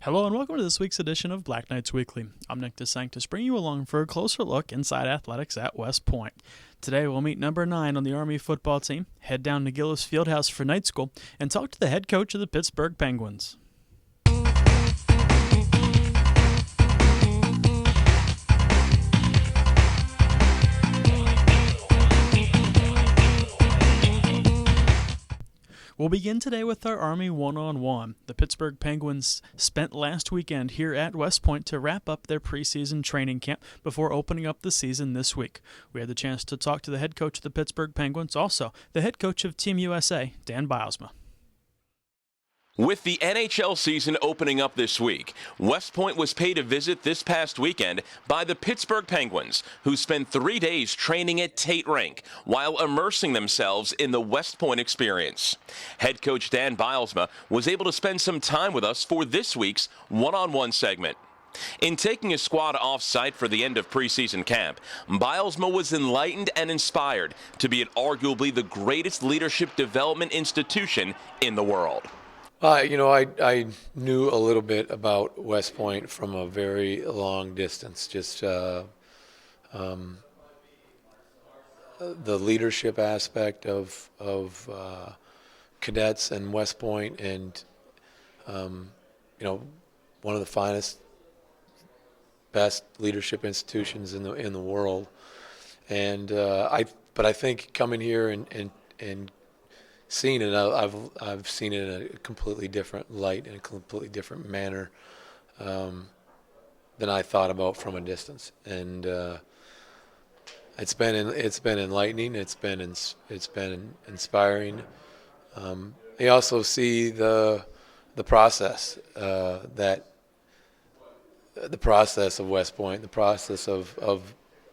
Hello and welcome to this week's edition of Black Knights Weekly. I'm Nick DeSanctis, bringing you along for a closer look inside athletics at West Point. Today we'll meet number 9 on the Army football team, head down to Gillis Fieldhouse for night school, and talk to the head coach of the Pittsburgh Penguins. We'll begin today with our Army one-on-one. The Pittsburgh Penguins spent last weekend here at West Point to wrap up their preseason training camp before opening up the season this week. We had the chance to talk to the head coach of the Pittsburgh Penguins, also the head coach of Team USA, Dan Bilesma. With the NHL season opening up this week, West Point was paid a visit this past weekend by the Pittsburgh Penguins, who spent 3 days training at Tate Rink while immersing themselves in the West Point experience. Head coach Dan Bilesma was able to spend some time with us for this week's one-on-one segment. In taking his squad off-site for the end of preseason camp, Bilesma was enlightened and inspired to be at arguably the greatest leadership development institution in the world. I knew a little bit about West Point from a very long distance, just the leadership aspect of cadets and West Point, and one of the finest, best leadership institutions in the world. And I think coming here and seeing it, I've seen it in a completely different light, in a completely different manner than I thought about from a distance, and it's been enlightening. It's been inspiring. I also see the process the process of West Point, the process of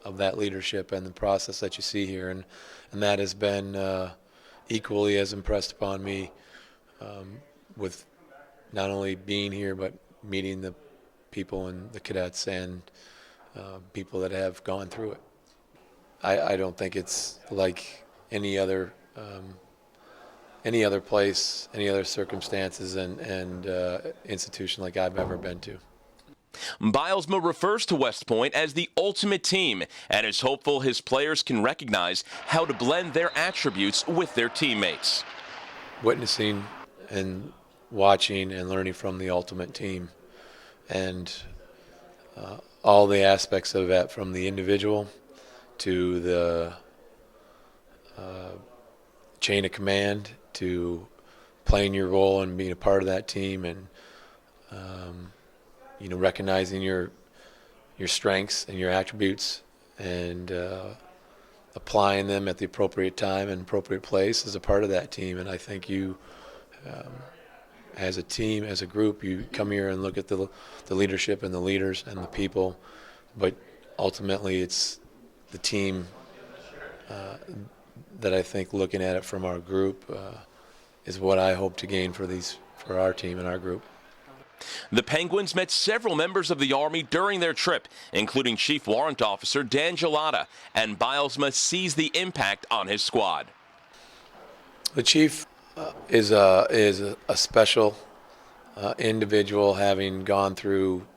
that leadership, and the process that you see here, and that has been equally as impressed upon me with not only being here but meeting the people and the cadets and people that have gone through it. I don't think it's like any other place, any other circumstances and institution like I've ever been to. Bilesma refers to West Point as the ultimate team and is hopeful his players can recognize how to blend their attributes with their teammates. Witnessing and watching and learning from the ultimate team, and all the aspects of that, from the individual to the chain of command to playing your role and being a part of that team, and recognizing your strengths and your attributes and applying them at the appropriate time and appropriate place as a part of that team. And I think you, as a team, as a group, you come here and look at the leadership and the leaders and the people, but ultimately it's the team that I think, looking at it from our group, is what I hope to gain for our team and our group. The Penguins met several members of the Army during their trip, including Chief Warrant Officer Dan Gelada, and Bilesma sees the impact on his squad. The Chief is a special individual, having gone through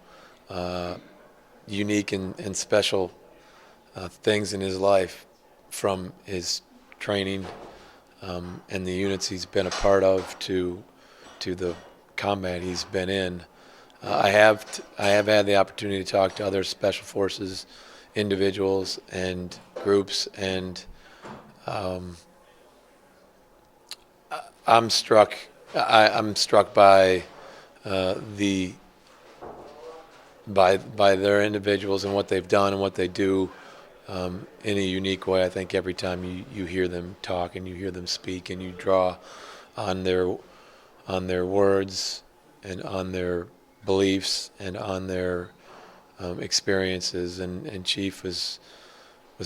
unique and special things in his life, from his training and the units he's been a part of to the combat he's been in. I have had the opportunity to talk to other special forces individuals and groups, and I'm struck by their individuals and what they've done and what they do in a unique way. I think every time you hear them talk and you hear them speak and you draw on their words and on their beliefs and on their experiences, and Chief was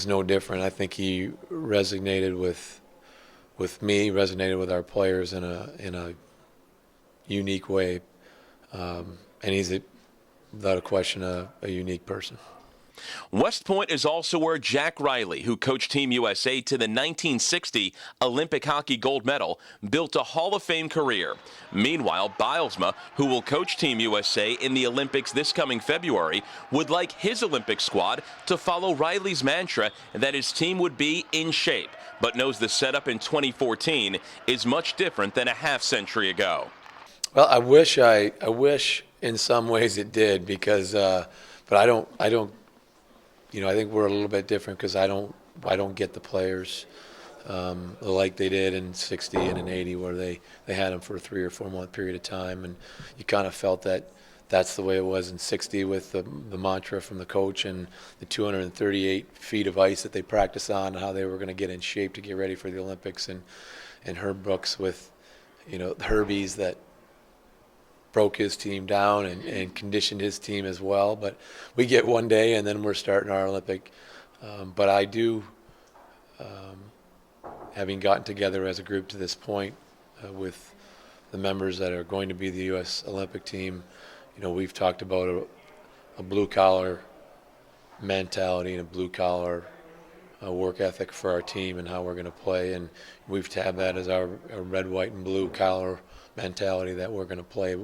no different. I think he resonated with me, resonated with our players in a unique way, and he's without a question a unique person. West Point is also where Jack Riley, who coached Team USA to the 1960 Olympic hockey gold medal, built a Hall of Fame career. Meanwhile, Bilesma, who will coach Team USA in the Olympics this coming February, would like his Olympic squad to follow Riley's mantra that his team would be in shape, but knows the setup in 2014 is much different than a half-century ago. Well, I wish in some ways it did, because, but I don't. You know, I think we're a little bit different because I don't get the players like they did in '60 and in '80, where they had them for a 3 or 4 month period of time, and you kind of felt that that's the way it was in '60 with the mantra from the coach and the 238 feet of ice that they practice on, and how they were going to get in shape to get ready for the Olympics, and Herb Brooks with, you know, the Herbies that broke his team down and conditioned his team as well. But we get one day and then we're starting our Olympic. But I do, having gotten together as a group to this point with the members that are going to be the U.S. Olympic team, you know, we've talked about a blue-collar mentality and a blue-collar work ethic for our team and how we're going to play. And we've tabbed that as our red, white, and blue collar mentality that we're going to play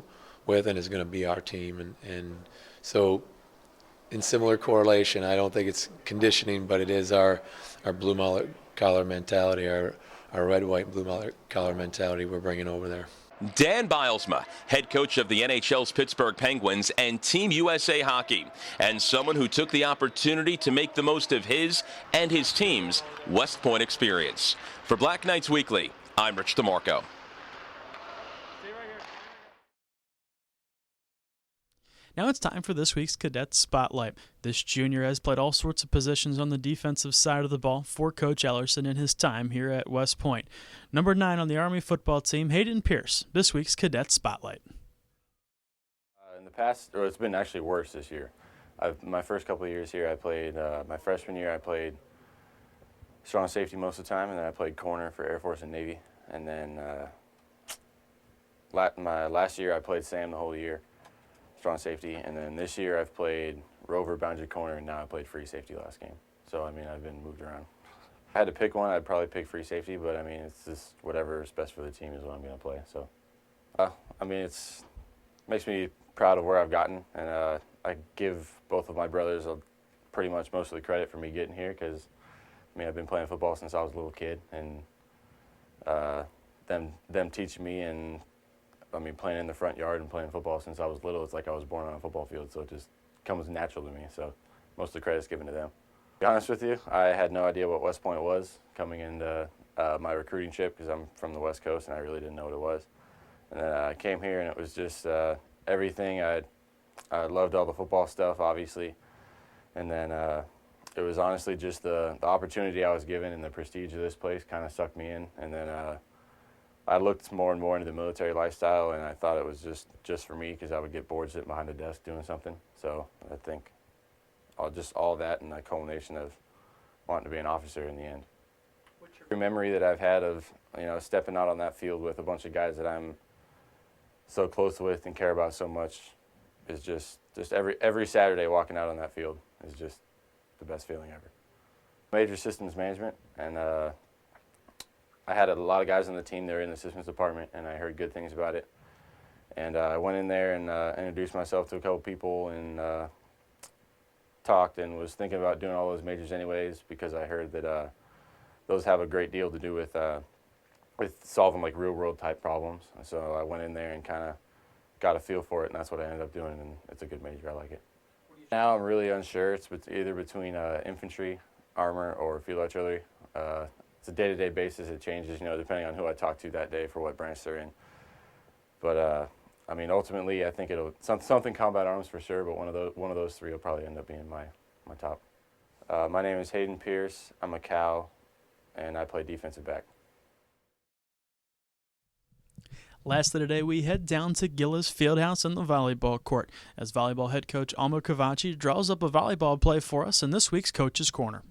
with and is going to be our team. And so in similar correlation, I don't think it's conditioning, but it is our blue collar mentality, our red, white, and blue collar mentality we're bringing over there. Dan Bilesma, head coach of the NHL's Pittsburgh Penguins and Team USA Hockey, and someone who took the opportunity to make the most of his and his team's West Point experience. For Black Knights Weekly, I'm Rich DeMarco. Now it's time for this week's Cadet Spotlight. This junior has played all sorts of positions on the defensive side of the ball for Coach Ellerson in his time here at West Point. Number 9 on the Army football team, Hayden Pierce, this week's Cadet Spotlight. In the past, or it's been actually worse this year. My first couple of years here, I played, my freshman year I played strong safety most of the time, and then I played corner for Air Force and Navy. And then my last year I played Sam the whole year, strong safety, and then this year I've played rover, boundary corner, and now I played free safety last game. So, I mean, I've been moved around. If I had to pick one, I'd probably pick free safety, but, I mean, it's just whatever is best for the team is what I'm going to play. So, I mean, it makes me proud of where I've gotten, and I give both of my brothers pretty much most of the credit for me getting here because, I mean, I've been playing football since I was a little kid, and them teaching me, and I mean, playing in the front yard and playing football since I was little, it's like I was born on a football field, so it just comes natural to me. So most of the credit's given to them. To be honest with you, I had no idea what West Point was coming into my recruiting trip because I'm from the West Coast and I really didn't know what it was. And then I came here and it was just everything. I loved all the football stuff, obviously. And then it was honestly just the opportunity I was given and the prestige of this place kind of sucked me in. And then I looked more and more into the military lifestyle, and I thought it was just for me because I would get bored sitting behind a desk doing something. So I think all that and the culmination of wanting to be an officer in the end. What's your memory that I've had of, you know, stepping out on that field with a bunch of guys that I'm so close with and care about so much is just every Saturday walking out on that field is just the best feeling ever. Major systems management, and I had a lot of guys on the team that were in the systems department, and I heard good things about it. And I went in there and introduced myself to a couple people and talked and was thinking about doing all those majors anyways because I heard that those have a great deal to do with solving like real-world type problems. And so I went in there and kind of got a feel for it, and that's what I ended up doing, and it's a good major. I like it. Now I'm really unsure. It's either between infantry, armor, or field artillery. It's a day-to-day basis. It changes, you know, depending on who I talk to that day for what branch they're in. But I mean, ultimately, I think it'll something combat arms for sure. But one of those three will probably end up being my top. My name is Hayden Pierce. I'm a Cal, and I play defensive back. Last of the day, we head down to Gillis Fieldhouse and the volleyball court as volleyball head coach Alma Cavacci draws up a volleyball play for us in this week's Coach's Corner.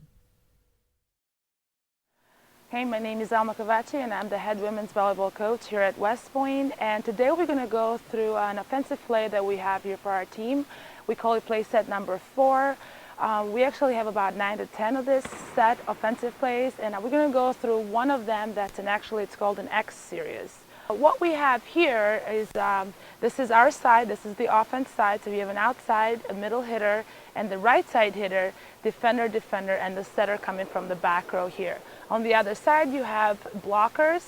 Hey, my name is Alma Cavacci, and I'm the head women's volleyball coach here at West Point. And today we're going to go through an offensive play that we have here for our team. We call it play set number 4. We actually have about 9 to 10 of this set offensive plays, and we're going to go through one of them it's called an X series. What we have here is, this is our side, this is the offense side, so we have an outside, a middle hitter, and the right side hitter, defender, and the setter coming from the back row here. On the other side you have blockers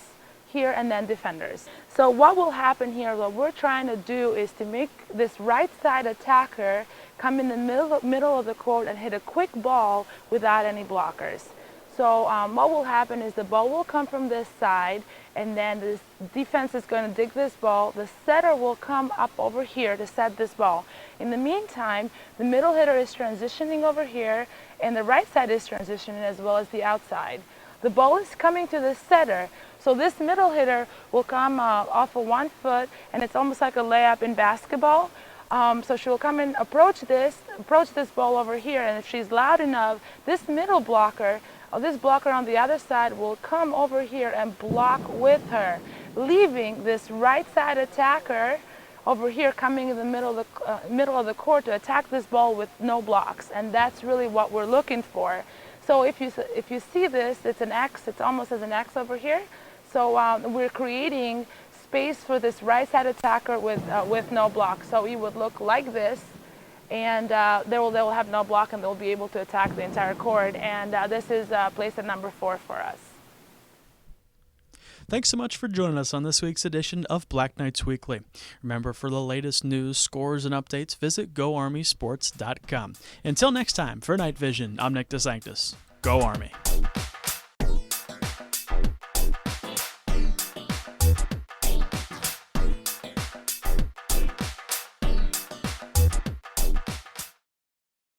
here and then defenders. So what will happen here, what we're trying to do is to make this right side attacker come in the middle of the court and hit a quick ball without any blockers. So what will happen is the ball will come from this side, and then the defense is going to dig this ball. The setter will come up over here to set this ball. In the meantime, the middle hitter is transitioning over here, and the right side is transitioning as well as the outside. The ball is coming to the setter, so this middle hitter will come off of 1 foot, and it's almost like a layup in basketball. So she will come and approach this ball over here, and if she's loud enough, this middle blocker, or this blocker on the other side, will come over here and block with her, leaving this right side attacker over here coming in the middle of the court to attack this ball with no blocks, and that's really what we're looking for. So if you see this, it's an X. It's almost as an X over here. So we're creating space for this right side attacker with no block. So it would look like this, and they will have no block, and they'll be able to attack the entire court. And this is place at number 4 for us. Thanks so much for joining us on this week's edition of Black Knights Weekly. Remember, for the latest news, scores, and updates, visit GoArmySports.com. Until next time, for Night Vision, I'm Nick DeSanctis. Go Army!